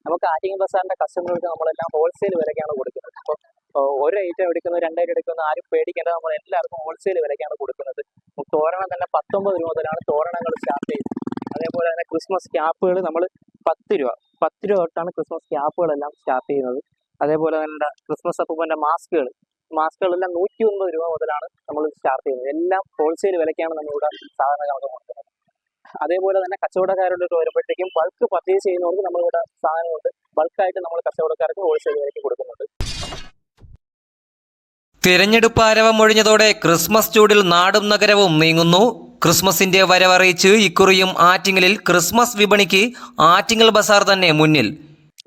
നമുക്ക് ആറ്റിങ്ങൽ ബസാറിന്റെ കസ്റ്റമർക്ക് നമ്മളെല്ലാം ഹോൾസെയിൽ വിലയ്ക്കാണ് കൊടുക്കുന്നത്. അപ്പോൾ ഒരു ഐറ്റം എടുക്കുന്നത് 2 ഐറ്റം എടുക്കുന്നത് ആരും പേടിക്കേണ്ട, നമ്മൾ എല്ലാവർക്കും ഹോൾസെയിൽ വിലയ്ക്കാണ് കൊടുക്കുന്നത്. തോരണം തന്നെ 19 രൂപ മുതലാണ് തോരണങ്ങൾ സ്റ്റാർട്ട് ചെയ്യുന്നത്. അതേപോലെ തന്നെ ക്രിസ്മസ് ക്യാപ്പുകൾ നമ്മൾ 10 രൂപ തൊട്ടാണ് ക്രിസ്മസ് ക്യാപ്പുകളെല്ലാം സ്റ്റാർട്ട് ചെയ്യുന്നത്. അതേപോലെ തന്നെ ക്രിസ്മസ് അപ്പൂപ്പൻ്റെ മാസ്കുകളെല്ലാം 109 രൂപ മുതലാണ് നമ്മൾ സ്റ്റാർട്ട് ചെയ്യുന്നത്. എല്ലാം ഹോൾസെയിൽ വിലയ്ക്കാണ് നമ്മളിവിടെ സാധാരണ നമുക്ക് കൊടുക്കുന്നത്. അതേപോലെ തന്നെ കച്ചവടക്കാരോട് വരുമ്പോഴത്തേക്കും ബൾക്ക് പർച്ചേസ് ചെയ്യുന്നവർക്ക് നമ്മളിവിടെ സാധനമുണ്ട്. ബൾക്കായിട്ട് നമ്മൾ കച്ചവടക്കാർക്ക് ഹോൾസെയിൽ വിലയ്ക്ക് കൊടുക്കുന്നുണ്ട്. തിരഞ്ഞെടുപ്പ് ആരവമൊഴിഞ്ഞതോടെ ക്രിസ്മസ് ചൂടിൽ നാടും നഗരവും നീങ്ങുന്നു. ക്രിസ്മസിന്റെ വരവറിയിച്ച് ഇക്കുറിയും ആറ്റിങ്ങലിൽ ക്രിസ്മസ് വിപണിക്ക് ആറ്റിങ്ങൽ ബസാർ തന്നെ മുന്നിൽ.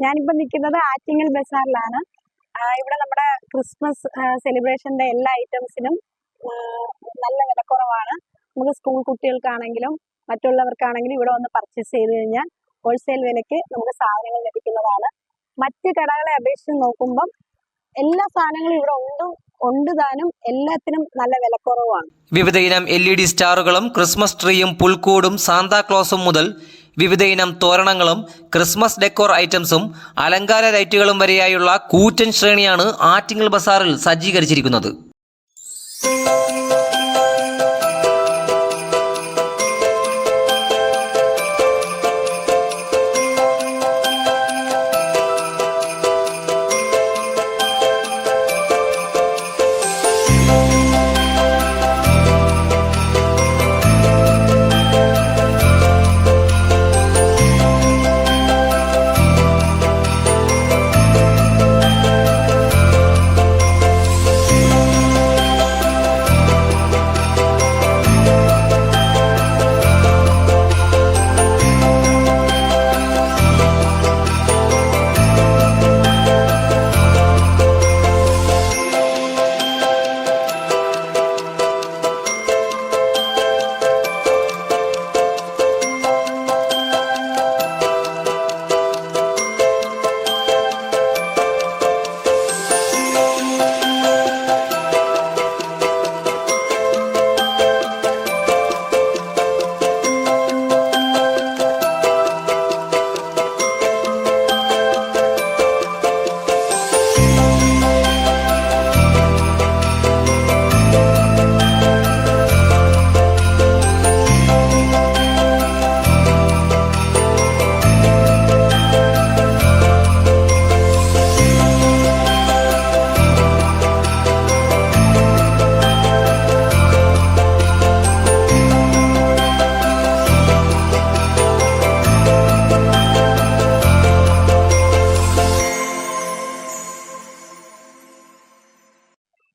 ഞാനിപ്പോ നിൽക്കുന്നത് ആറ്റിങ്ങൽ ബസാറിലാണ്. ഇവിടെ നമ്മുടെ ക്രിസ്മസ് സെലിബ്രേഷന്റെ എല്ലാ ഐറ്റംസിനും നല്ല വിലക്കുറവാണ്. നമുക്ക് സ്കൂൾ കുട്ടികൾക്കാണെങ്കിലും മറ്റുള്ളവർക്കാണെങ്കിലും ഇവിടെ വന്ന് പർച്ചേസ് ചെയ്ത് കഴിഞ്ഞാൽ ഹോൾസെയിൽ വിലയ്ക്ക് നമുക്ക് സാധനങ്ങൾ ലഭിക്കുന്നതാണ്. മറ്റ് കടകളെ അപേക്ഷിച്ച് നോക്കുമ്പം എല്ലാ സാധനങ്ങളും ഇവിടെ ഉണ്ട് താനും, എല്ലാത്തിനും നല്ല വിലക്കുറവാണ്. വിവിധ ഇനം LED സ്റ്റാറുകളും ക്രിസ്മസ് ട്രീയും പുൽക്കൂടും സാന്താക്ലോസും മുതൽ വിവിധ ഇനം തോരണങ്ങളും ക്രിസ്മസ് ഡെക്കോർ ഐറ്റംസും അലങ്കാര ലൈറ്റുകളും വരെയായുള്ള കൂറ്റൻ ശ്രേണിയാണ് ആറ്റിങ്ങൽ ബസാറിൽ സജ്ജീകരിച്ചിരിക്കുന്നത്.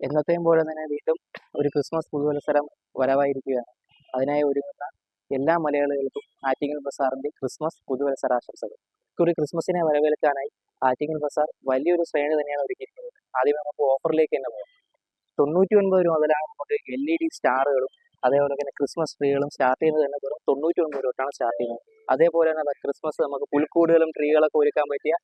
എന്നത്തെയും പോലെ തന്നെ വീണ്ടും ഒരു ക്രിസ്മസ് പുതുവത്സരം വരവായിരിക്കുകയാണ്. അതിനായി ഒരുങ്ങുന്ന എല്ലാ മലയാളികൾക്കും ആറ്റിങ്ങൽ ബസാറിന്റെ ക്രിസ്മസ് പുതുവത്സരാശംസകൾ. ഒരു ക്രിസ്മസിനെ വരവേൽക്കാനായി ആറ്റിങ്ങൽ ബസാർ വലിയൊരു ശ്രേണി തന്നെയാണ് ഒരുക്കിയിരിക്കുന്നത്. ആദ്യം നമുക്ക് ഓഫറിലേക്ക് തന്നെ പോകാം. 99 രൂപ മുതലാണ് നമുക്ക് LED സ്റ്റാറുകളും അതേപോലെ തന്നെ ക്രിസ്മസ് ട്രീകളും സ്റ്റാർട്ട് ചെയ്യുന്നത് തന്നെ വെറും 99 രൂപ തൊട്ടാണ് സ്റ്റാർട്ട് ചെയ്യുന്നത്. അതേപോലെ തന്നെ ക്രിസ്മസ് നമുക്ക് പുൽക്കൂടുകളും ട്രീകളൊക്കെ ഒരുക്കാൻ പറ്റിയ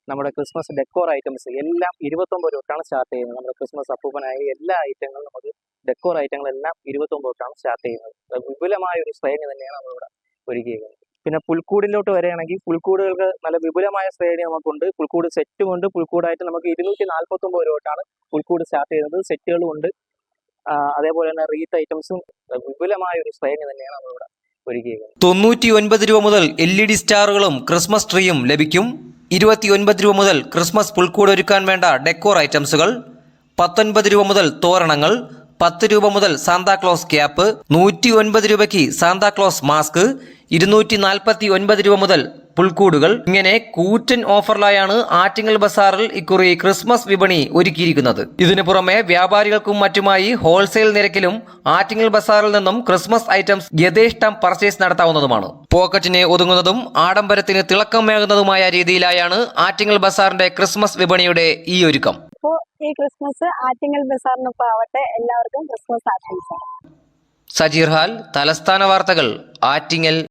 നമ്മുടെ ക്രിസ്മസ് ഡെക്കോർ ഐറ്റംസ് എല്ലാം 29 രൂപ തൊട്ടാണ് സ്റ്റാർട്ട് ചെയ്യുന്നത്. നമ്മുടെ ക്രിസ്മസ് അപ്പൂപ്പനായ എല്ലാ ഐറ്റങ്ങളും നമുക്ക് ഡെക്കോർ ഐറ്റങ്ങളെല്ലാം 29 തൊട്ടാണ് സ്റ്റാർട്ട് ചെയ്യുന്നത്. വിപുലമായ ഒരു ശ്രേണി തന്നെയാണ് നമ്മളിവിടെ ഒരുക്കിയിരിക്കുന്നത്. പിന്നെ പുൽക്കൂടിലോട്ട് വരികയാണെങ്കിൽ പുൽക്കൂടുകൾക്ക് നല്ല വിപുലമായ ശ്രേണി നമുക്കുണ്ട്. പുൽക്കൂട് സെറ്റും ഉണ്ട്. പുൽക്കൂടായിട്ട് നമുക്ക് 249 രൂപ തൊട്ടാണ് പുൽക്കൂട് സ്റ്റാർട്ട് ചെയ്യുന്നത്. സെറ്റുകളും ഉണ്ട്. അതേപോലെ തന്നെ റീത്ത് ഐറ്റംസും വിപുലമായ ഒരു ശ്രേണി തന്നെയാണ് നമ്മളിവിടെ ഒരുക്കിയിരിക്കുന്നത്. 99 രൂപ മുതൽ LED സ്റ്റാറുകളും ക്രിസ്മസ് ട്രീയും ലഭിക്കും. 29 രൂപ മുതൽ ക്രിസ്മസ് പുൽക്കൂട് ഒരുക്കാൻ വേണ്ട ഡെക്കോർ ഐറ്റംസുകൾ, 19 രൂപ മുതൽ തോരണങ്ങൾ, 10 രൂപ മുതൽ സാന്താക്ലോസ് ക്യാപ്പ്, 109 രൂപയ്ക്ക് സാന്താക്ലോസ് മാസ്ക്, 249 രൂപ മുതൽ പുൽക്കൂടുകൾ. ഇങ്ങനെ കൂറ്റൻ ഓഫറിലായാണ് ആറ്റിങ്ങൽ ബസാറിൽ ഇക്കുറി ക്രിസ്മസ് വിപണി ഒരുക്കിയിരിക്കുന്നത്. ഇതിനു പുറമെ വ്യാപാരികൾക്കും മറ്റുമായി ഹോൾസെയിൽ നിരക്കിലും ആറ്റിങ്ങൽ ബസാറിൽ നിന്നും ക്രിസ്മസ് ഐറ്റംസ് യഥേഷ്ടം പർച്ചേസ് നടത്താവുന്നതുമാണ്. പോക്കറ്റിന് ഒതുങ്ങുന്നതും ആഡംബരത്തിന് തിളക്കമേകുന്നതുമായ രീതിയിലായാണ് ആറ്റിങ്ങൽ ബസാറിന്റെ ക്രിസ്മസ് വിപണിയുടെ ഈ ഒരുക്കം. ഈ ക്രിസ്മസ് ആറ്റിങ്ങൽ ബസാറിനൊപ്പം ആവട്ടെ. എല്ലാവർക്കും ക്രിസ്മസ് ആശംസകൾ. സജീർ ഹാൽ, തലസ്ഥാന വാർത്തകൾ, ആറ്റിങ്ങൽ.